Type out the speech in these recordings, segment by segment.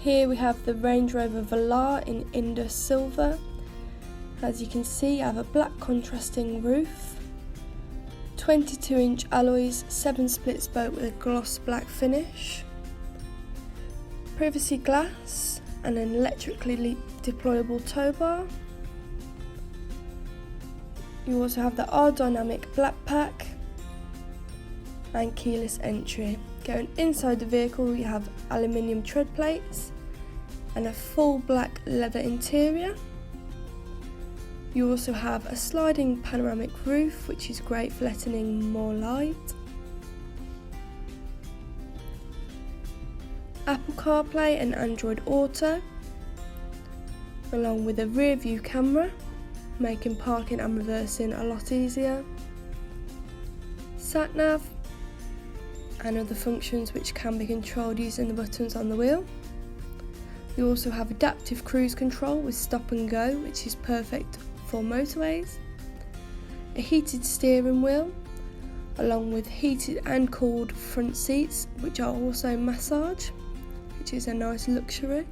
Here we have the Range Rover Velar in Indus Silver. As you can see, I have a black contrasting roof, 22-inch alloys, 7 split spoke with a gloss black finish, privacy glass and an electrically deployable tow bar. You also have the R-Dynamic black pack and keyless entry. Going inside the vehicle, you have aluminium tread plates and a full black leather interior. You also have a sliding panoramic roof, which is great for letting in more light. Apple CarPlay and Android Auto, along with a rear view camera, making parking and reversing a lot easier. Sat nav and other functions which can be controlled using the buttons on the wheel. You also have adaptive cruise control with stop and go, which is perfect for motorways. A heated steering wheel, along with heated and cooled front seats, which are also massage, which is a nice luxury.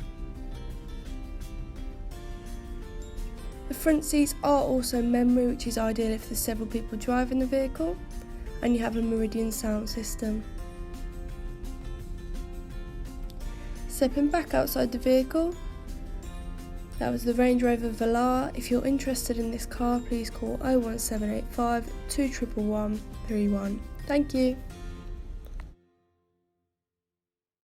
The front seats are also memory, which is ideal if there's several people driving the vehicle, and you have a Meridian sound system. Stepping back outside the vehicle, that was the Range Rover Velar. If you're interested in this car, please call 01785 211 31. Thank you.